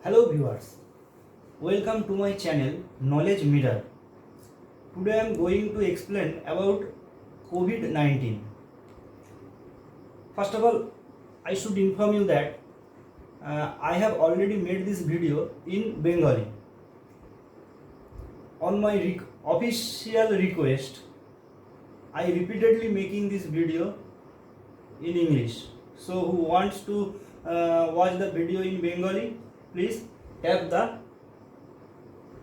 Hello viewers, welcome to my channel Knowledge Mirror. Today I am going to explain about COVID-19. First of all, I should inform you that I have already made this video in Bengali. On my official request, I repeatedly making this video in English. So who wants to watch the video in Bengali, please tap the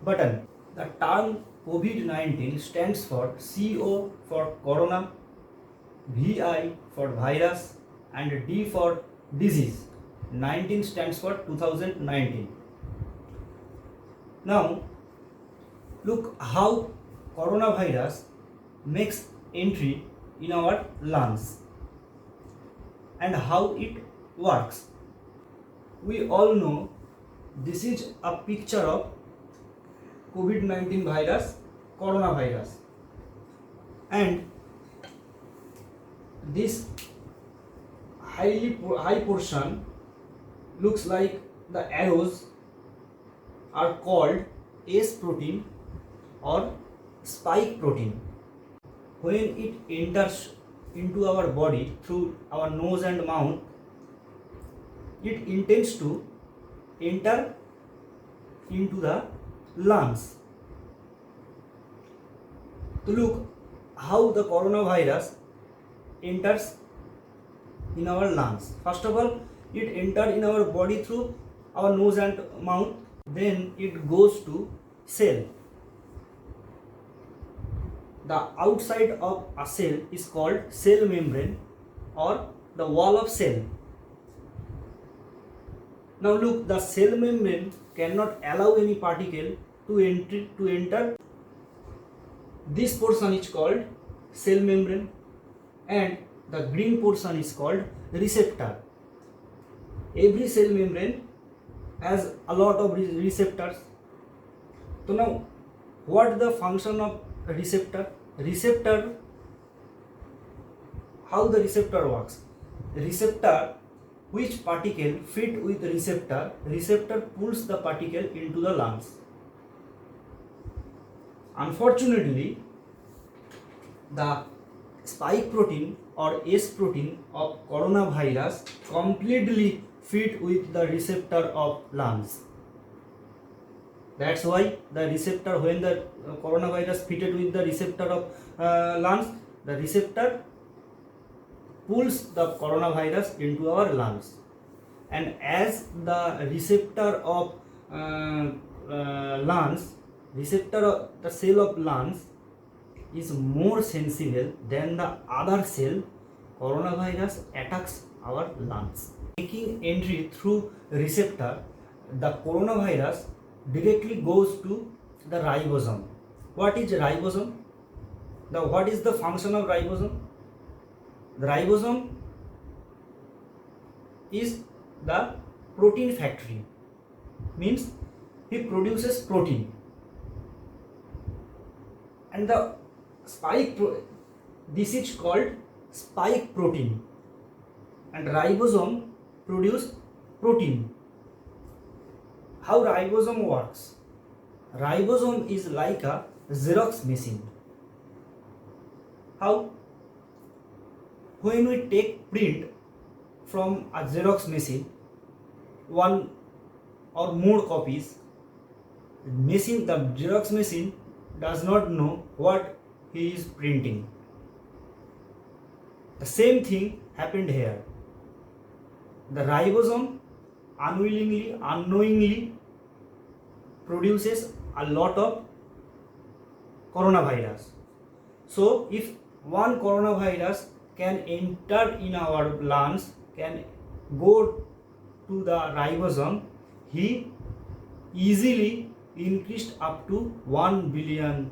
button. The term COVID-19 stands for CO for corona, VI for virus, and D for disease. 19 stands for 2019. Now look how coronavirus makes entry in our lungs and how it works. We all know this is a picture of COVID-19 virus, coronavirus, and this high portion looks like the arrows are called S protein or spike protein. When it enters into our body through our nose and mouth, it intends to enter into the lungs. To look how the coronavirus enters in our lungs. First of all, it enters in our body through our nose and mouth, then it goes to cell. The outside of a cell is called cell membrane or the wall of cell. Now look, the cell membrane cannot allow any particle to enter. This portion is called cell membrane and the green portion is called receptor. Every cell membrane has a lot of receptors. So now what the function of receptor? How the receptor works? Receptor, which particle fit with the receptor pulls the particle into the lungs. Unfortunately, the spike protein or S protein of coronavirus completely fit with the receptor of lungs. That's why the receptor, when the coronavirus fitted with the receptor of lungs, the receptor pulls the coronavirus into our lungs. And as the receptor of lungs, receptor of the cell of lungs is more sensible than the other cell, coronavirus attacks our lungs. Making entry through receptor, the coronavirus directly goes to the ribosome. What is ribosome? What is the function of ribosome? The ribosome is the protein factory, means it produces protein, and the this is called spike protein, and ribosome produce protein. How ribosome works? Ribosome is like a Xerox machine. How? When we take print from a Xerox machine, one or more copies, the Xerox machine does not know what he is printing. The same thing happened here. The ribosome unknowingly produces a lot of coronavirus. So if one coronavirus can enter in our lungs, can go to the ribosome, he easily increased up to 1 billion.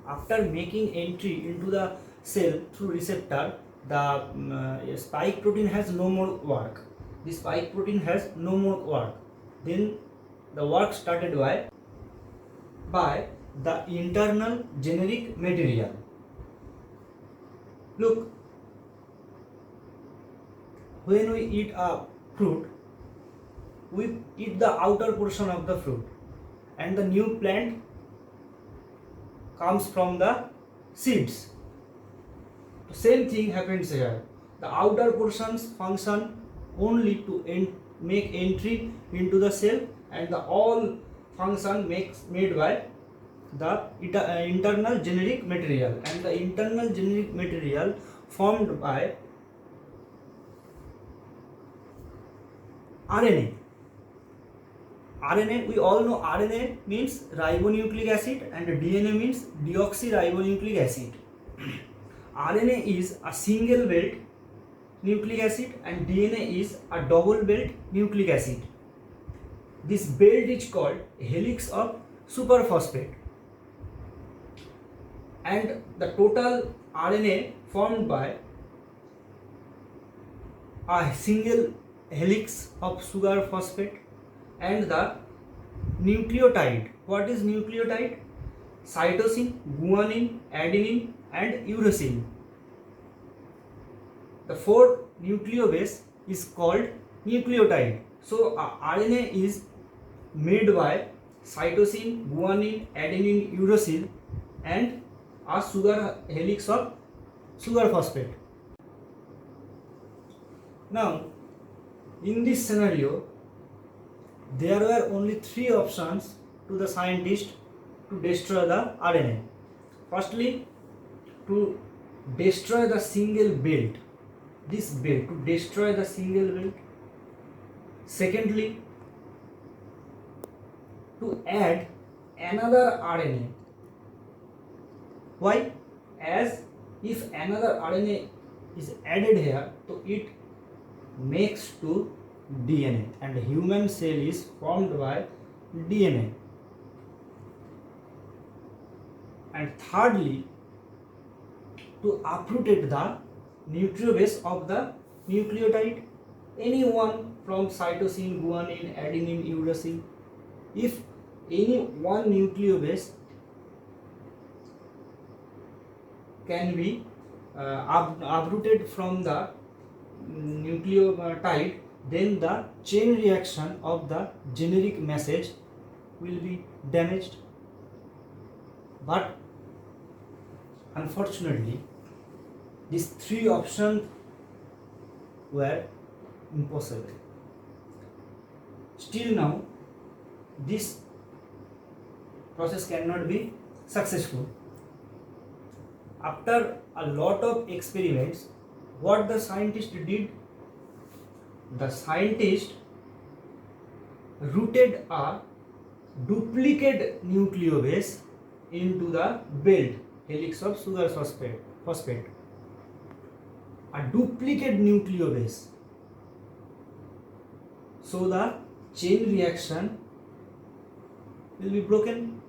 After making entry into the cell through receptor, the spike protein has no more work. The spike protein has no more work. Then the work started by the internal generic material. Look, when we eat a fruit, we eat the outer portion of the fruit, and the new plant comes from the seeds. The same thing happens here. The outer portions function only to make entry into the cell, and the all function made by the internal generic material, and the internal generic material formed by RNA. RNA, we all know RNA means ribonucleic acid and DNA means deoxyribonucleic acid. RNA is a single belt nucleic acid and DNA is a double belt nucleic acid. This belt is called helix of superphosphate, and the total RNA formed by a single helix of sugar phosphate, and the nucleotide. What is nucleotide? Cytosine, guanine, adenine and uracil. The fourth nucleobase is called nucleotide. So RNA is made by cytosine, guanine, adenine, uracil and a sugar helix of sugar phosphate. Now, in this scenario, there were only three options to the scientist to destroy the RNA. Firstly, to destroy the single belt, this belt, to destroy the single belt. Secondly, to add another RNA. Why? As if another RNA is added here, so it makes to DNA, and human cell is formed by DNA. And thirdly, to uproot the nucleobase of the nucleotide, any one from cytosine, guanine, adenine, uracil. If any one nucleobase can be uprooted from the nucleotide, then the chain reaction of the generic message will be damaged. But unfortunately, these three options were impossible. Still now, this process cannot be successful. After a lot of experiments, what the scientist did? The scientist routed a duplicate nucleobase into the belt helix of sugar phosphate. A duplicate nucleobase, so the chain reaction will be broken.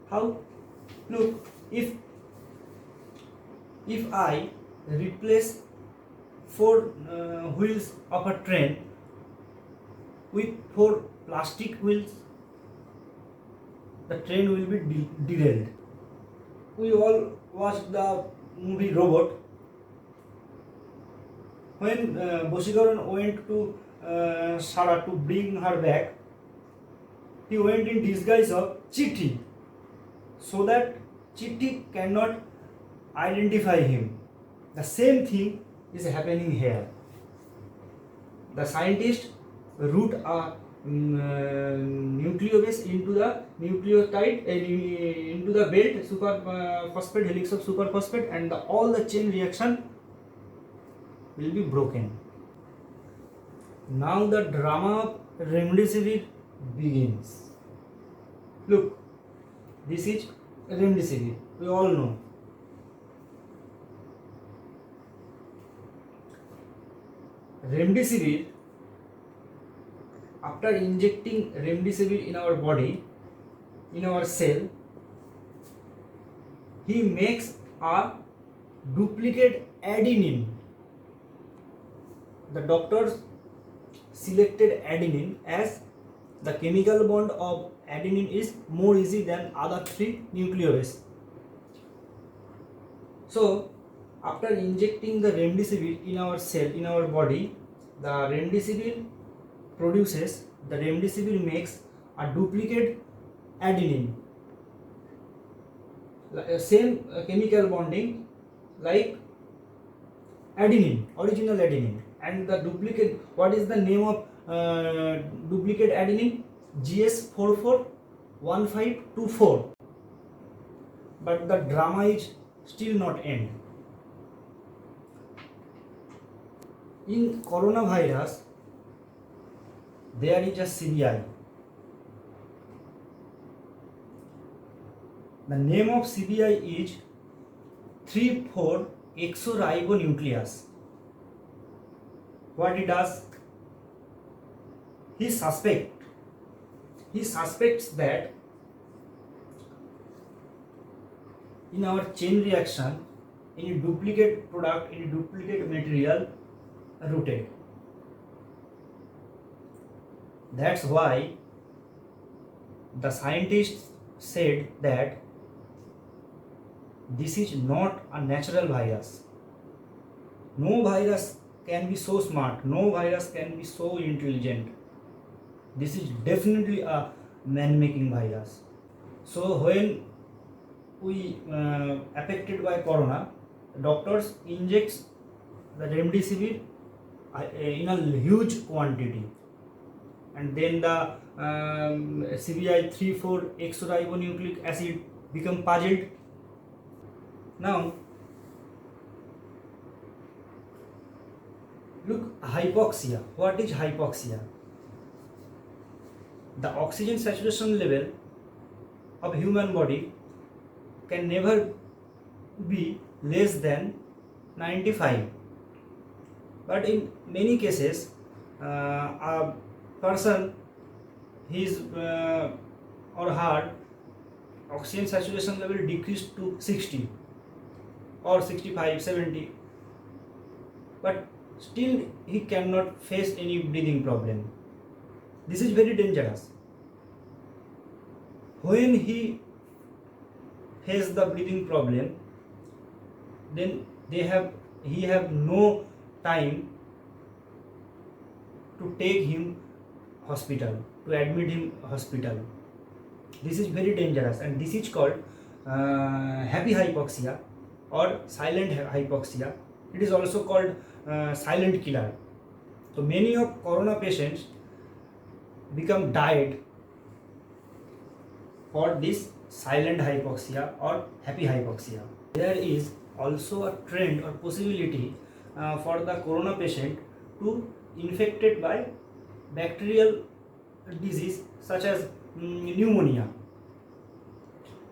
How? Look, if I replace four wheels of a train with four plastic wheels, the train will be derailed. We all watched the movie Robot. When Bosikaran went to Sarah to bring her back, he went in disguise of Chitti, so that Chitti cannot identify him. The same thing is happening here. The scientist root a nucleobase into the nucleotide, into the belt superphosphate helix of superphosphate, and all the chain reaction will be broken. Now the drama of remdesivir begins. Look, this is remdesivir. We all know. Remdesivir, after injecting remdesivir in our body, in our cell, he makes a duplicate adenine. The doctors selected adenine as the chemical bond of adenine is more easy than other three nucleobases. So, after injecting the remdesivir in our cell, in our body, the remdesivir produces, the remdesivir makes a duplicate adenine, same chemical bonding like adenine, original adenine, and the duplicate, what is the name of duplicate adenine? GS441524. But the drama is still not end. In coronavirus, there is a CBI. The name of CBI is 3,4-exoribonuclease. What it does? He suspects that in our chain reaction, any duplicate product, any duplicate material rooted. That's why the scientists said that this is not a natural virus. No virus can be so smart, no virus can be so intelligent. This is definitely a man-making virus. So when we affected by corona, doctors injects the remdesivir in a huge quantity, and then the CBI 3,4-exoribonucleic acid become puzzled. Now look, hypoxia. What is hypoxia? The oxygen saturation level of human body can never be less than 95. But in many cases, a person, his or her oxygen saturation level decreased to 60 or 65, 70, but still he cannot face any breathing problem. This is very dangerous. When he has the breathing problem, then he have no time to take him hospital, to admit him hospital. This is very dangerous, and this is called happy hypoxia or silent hypoxia. It is also called silent killer. So many of corona patients become died for this silent hypoxia or happy hypoxia. There is also a trend or possibility for the corona patient to infected by bacterial disease such as pneumonia.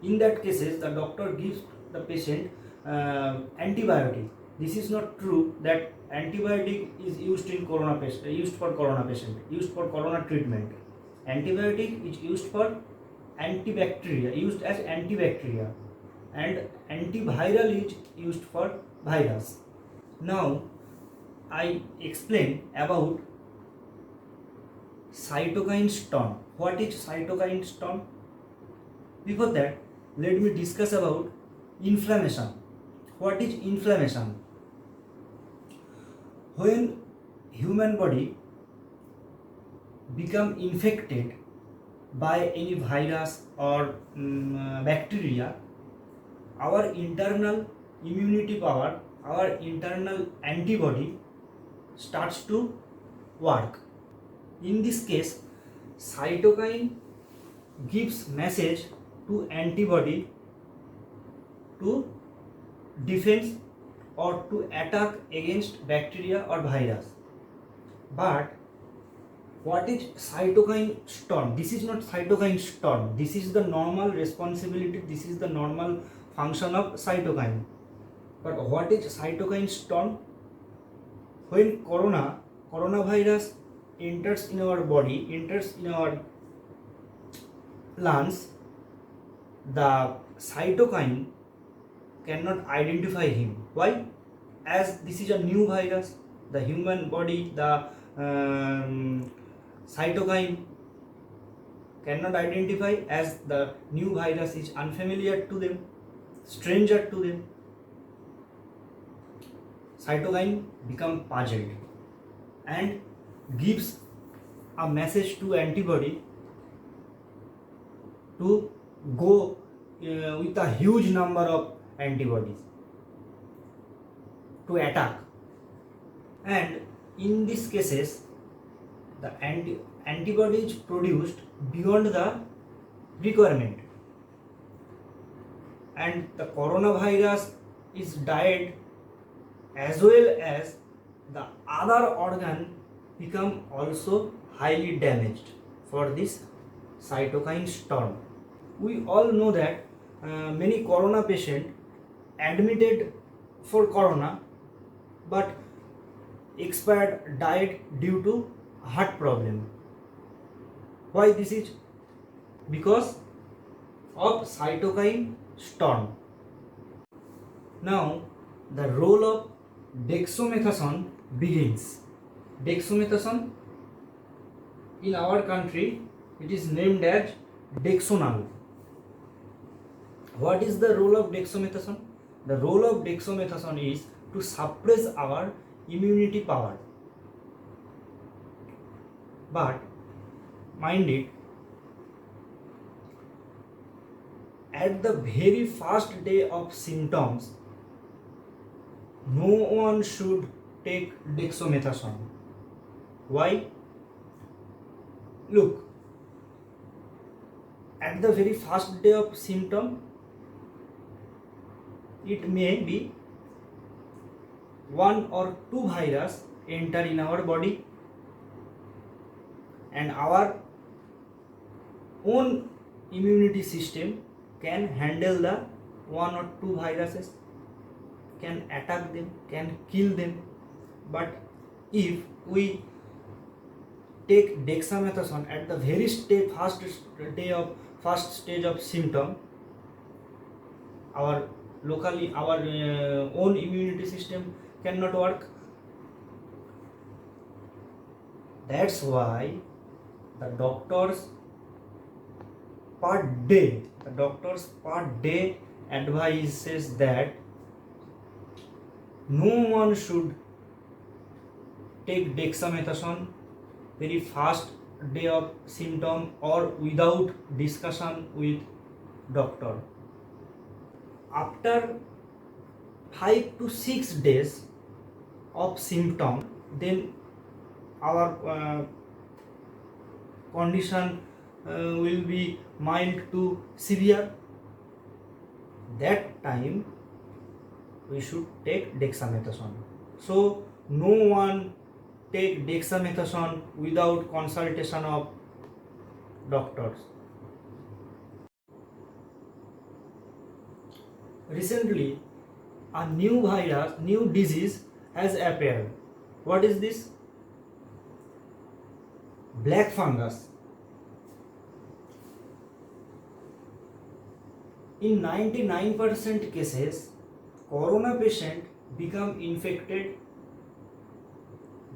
In that cases, the doctor gives the patient antibiotic. This is not true that antibiotic is used in corona patient, used for corona treatment. Antibiotic is used for antibacteria, used as antibacteria, and antiviral is used for virus. Now I explain about cytokine storm. What is cytokine storm? Before that, let me discuss about inflammation. What is inflammation? When human body become infected by any virus or bacteria, our internal immunity power, our internal antibody starts to work. In this case, cytokine gives message to antibody to defend or to attack against bacteria or virus. But what is cytokine storm? This is not cytokine storm. This is the normal responsibility. This is the normal function of cytokine. But what is cytokine storm? When coronavirus enters in our body, enters in our lungs, the cytokine cannot identify him. Why? As this is a new virus, the human body, the cytokine cannot identify, as the new virus is unfamiliar to them, stranger to them. Cytokine become puzzled and gives a message to antibody to go with a huge number of antibodies to attack. And in these cases, the antibody is produced beyond the requirement, and the coronavirus is died, as well as the other organ become also highly damaged for this cytokine storm. We all know that many corona patients admitted for corona but expired, died due to heart problem. Why this is? Because of cytokine storm. Now the role of dexamethasone begins. Dexamethasone, in our country it is named as Dexonal. What is the role of dexamethasone? The role of dexamethasone is to suppress our immunity power. But mind it, at the very first day of symptoms, no one should take dexamethasone. Why? Look, at the very first day of symptom, it may be one or two virus enter in our body, and our own immunity system can handle the one or two viruses, can attack them, can kill them. But if we take dexamethasone at the very first stage of symptom, our own immunity system cannot work. That's why the doctors per day advises that no one should take dexamethasone very first day of symptom or without discussion with doctor. After 5 to 6 days of symptom, then our condition will be mild to severe. That time we should take dexamethasone. So no one take dexamethasone without consultation of doctors. Recently, a new disease has appeared. What is this? Black fungus. In 99% cases, corona patient become infected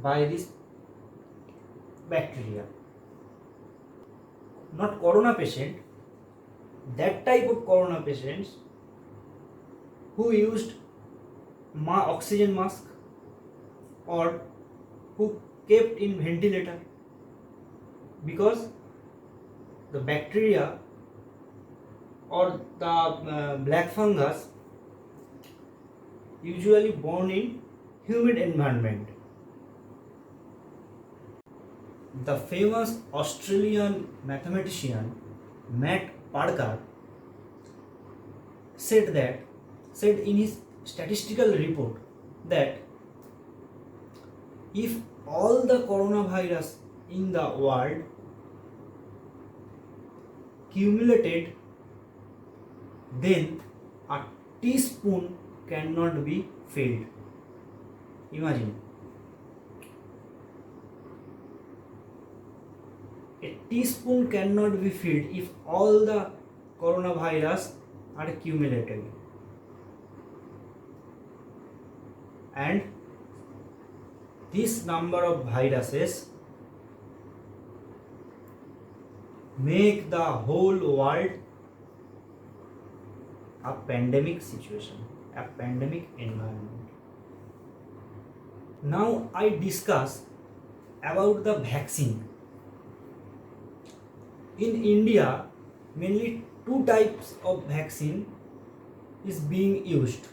by this bacteria. Not corona patient, that type of corona patients who used oxygen mask or who kept in ventilator, because the bacteria or the black fungus usually born in humid environment. The famous Australian mathematician Matt Parker said in his statistical report that if all the coronavirus in the world cumulated, then a teaspoon cannot be filled. Imagine, a teaspoon cannot be filled if all the coronavirus are accumulated. And this number of viruses make the whole world a pandemic situation, a pandemic environment. Now I discuss about the vaccine. In India, mainly two types of vaccine is being used.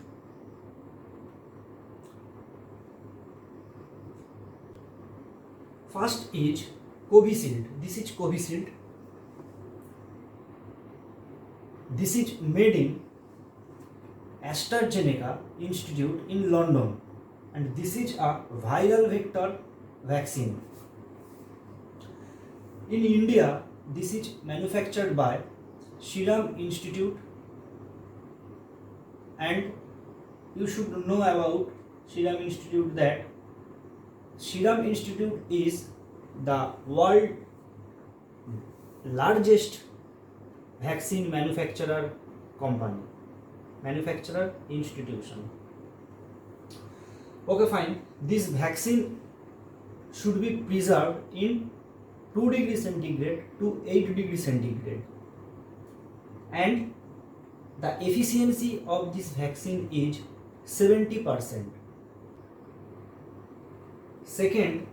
First is Covishield. This is Covishield. This is made in AstraZeneca Institute in London, and this is a viral vector vaccine. In India, this is manufactured by Serum Institute, and you should know about Serum Institute that Serum Institute is the world largest vaccine manufacturer institution. Okay, fine. This vaccine should be preserved in 2 degrees centigrade to 8 degrees centigrade, and the efficiency of this vaccine is 70%. Second,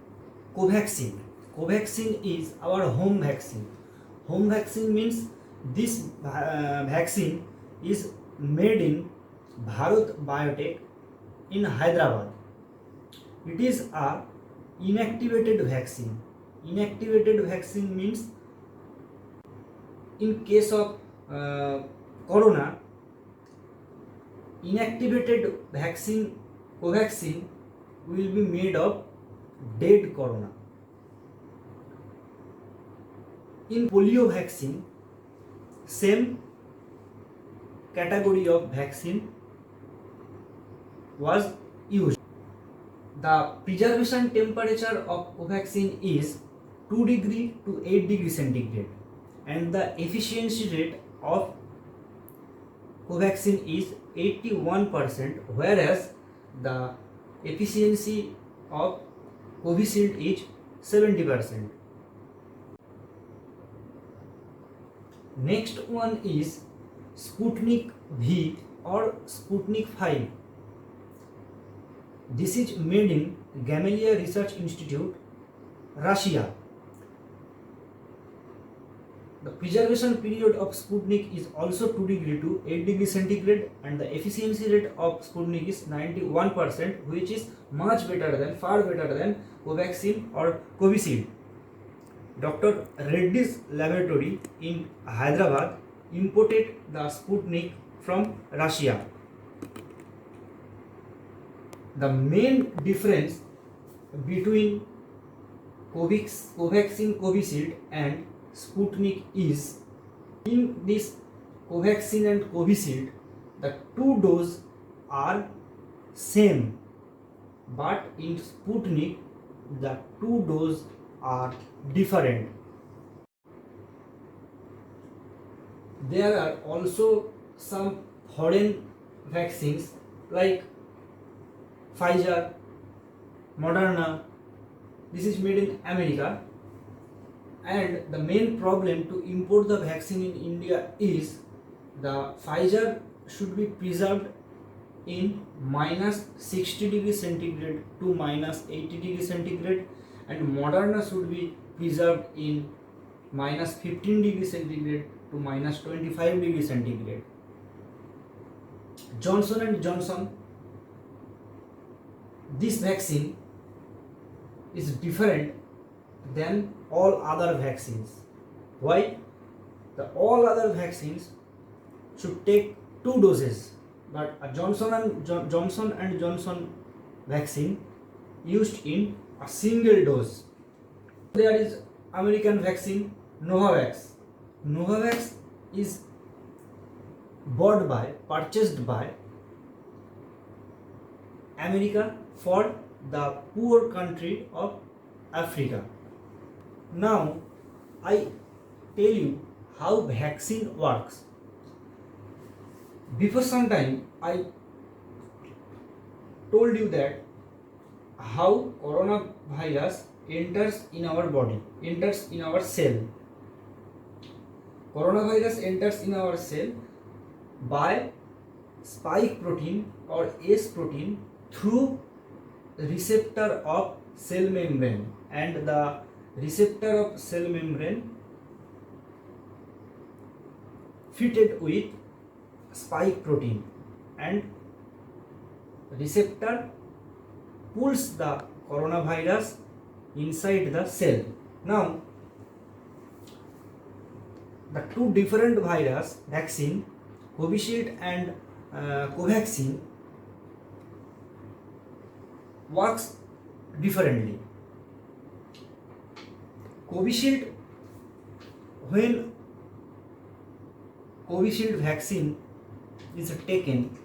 Covaxin. Covaxin is our home vaccine. Home vaccine means this vaccine is made in Bharat Biotech in Hyderabad. It is a inactivated vaccine. Inactivated vaccine means in case of corona, inactivated vaccine Covaxin will be made of dead corona. In polio vaccine, same category of vaccine was used. The preservation temperature of Covaxin is 2 degree to 8 degree centigrade, and the efficiency rate of Covaxin is 81%, whereas the efficiency of Covishield is 70%. Next one is Sputnik V or Sputnik 5. This is made in Gamaleya Research Institute, Russia. The preservation period of Sputnik is also 2 degree to 8 degree centigrade, and the efficiency rate of Sputnik is 91%, which is far better than Covaxin or Covishield. Dr. Reddy's laboratory in Hyderabad imported the Sputnik from Russia. The main difference between Covaxin, Covishield and Sputnik is in this Covaxin and Covishield, the two doses are same, but in Sputnik the two doses are different. There are also some foreign vaccines like Pfizer, Moderna. This is made in America, and the main problem to import the vaccine in India is the Pfizer should be preserved in -60 degree centigrade to -80 degree centigrade, and Moderna should be preserved in -15 degree centigrade to -25 degree centigrade. Johnson and Johnson, this vaccine is different than all other vaccines. Why? All other vaccines should take 2 doses, but a Johnson and Johnson vaccine used in a single dose. There is American vaccine Novavax. Novavax is purchased by America for the poor country of Africa. Now I tell you how vaccine works. Before some time I told you that how coronavirus enters in our body, enters in our cell. Coronavirus enters in our cell by spike protein or S protein through receptor of cell membrane, and the receptor of cell membrane fitted with spike protein, and receptor pulls the coronavirus inside the cell. Now, the two different virus vaccine, Covishield and Covaxin, works differently. Covishield, when Covishield vaccine is taken,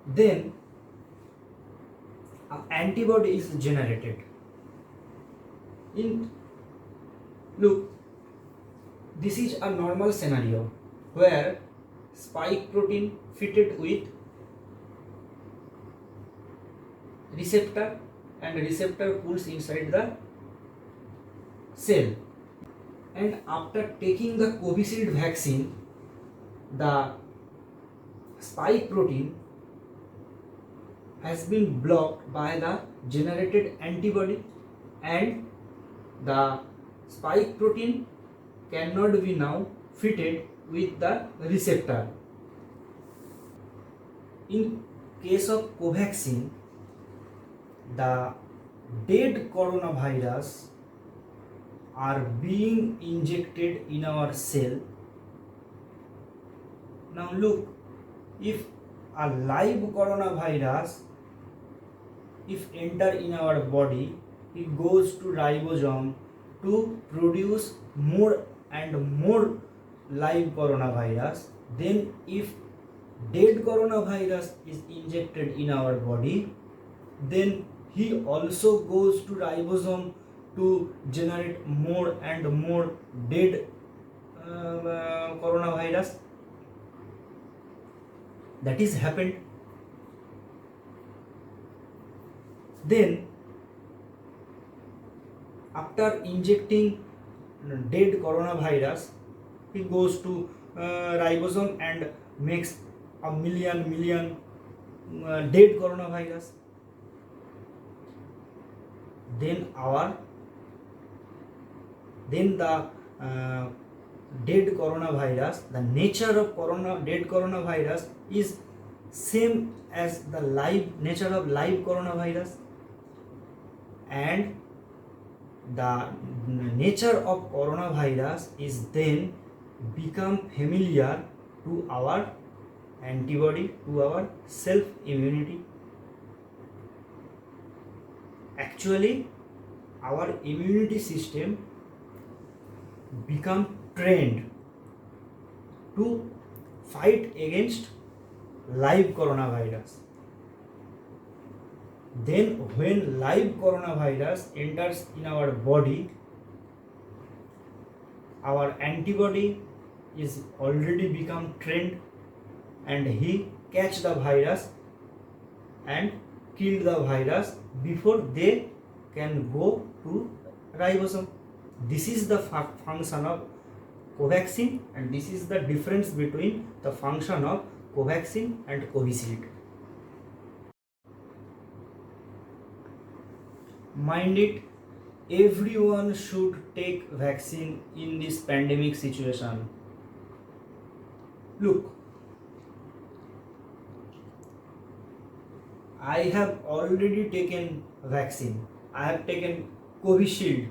then an antibody is generated. Look, this is a normal scenario where spike protein fitted with receptor and receptor pulls inside the cell, and after taking the Covishield vaccine, the spike protein has been blocked by the generated antibody, and the spike protein cannot be now fitted with the receptor. In case of Covaxin, the dead coronavirus are being injected in our cell. Now look, if a live coronavirus if enter in our body, it goes to ribosome to produce more and more live coronavirus. Then if dead coronavirus is injected in our body, then he also goes to ribosome to generate more and more dead coronavirus. That is happened. Then after injecting dead coronavirus, he goes to ribosome and makes a million dead coronavirus. Then the dead coronavirus, the nature of dead coronavirus is same as the nature of live coronavirus, and the nature of coronavirus is then become familiar to our antibody, to our self immunity. Actually, our immunity system become trained to fight against live coronavirus. Then when live coronavirus enters in our body, our antibody is already become trained, and he catch the virus and kill the virus before they can go to ribosome. This is the function of Covaxin, and this is the difference between the function of Covaxin and Covishield. Mind it, everyone should take vaccine in this pandemic situation. Look, I have already taken vaccine. I have taken Covishield.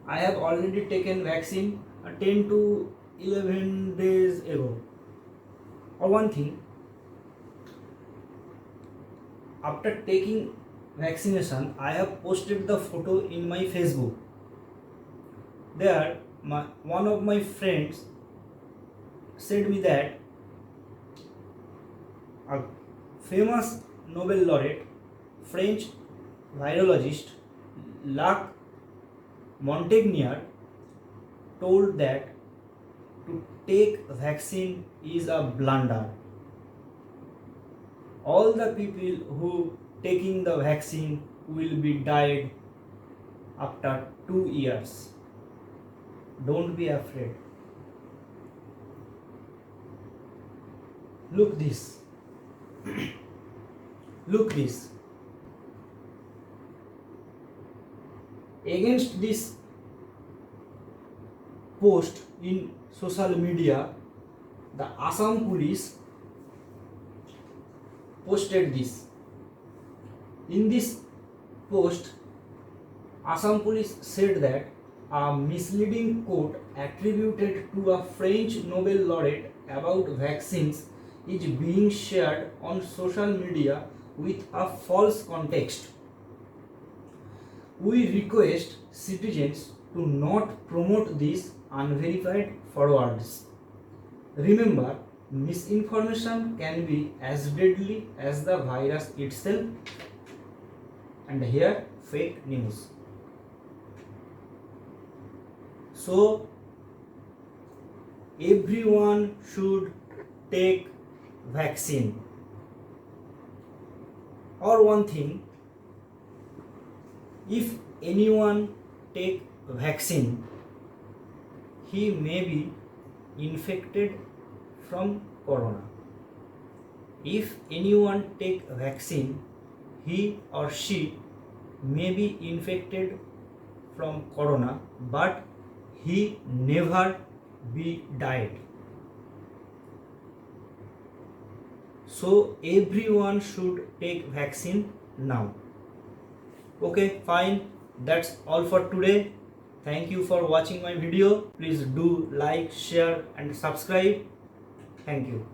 I have already taken vaccine 10 to 11 days ago. Or one thing, after taking vaccination, I have posted the photo in my Facebook. There, one of my friends said me that a famous Nobel laureate, French virologist Luc Montagnier told that to take vaccine is a blunder. All the people who taking the vaccine will be died after 2 years. Don't be afraid. Look this. Look this. Against this post in social media, the Assam police posted this. In this post, Assam police said that a misleading quote attributed to a French Nobel laureate about vaccines is being shared on social media with a false context. We request citizens to not promote these unverified forwards. Remember, misinformation can be as deadly as the virus itself. And here, fake news. So, everyone should take vaccine. Or one thing, if anyone take vaccine, he may be infected from corona. If anyone take vaccine, he or she may be infected from corona, but he never be died. So everyone should take vaccine now. Okay, fine. That's all for today. Thank you for watching my video. Please do like, share and subscribe. Thank you.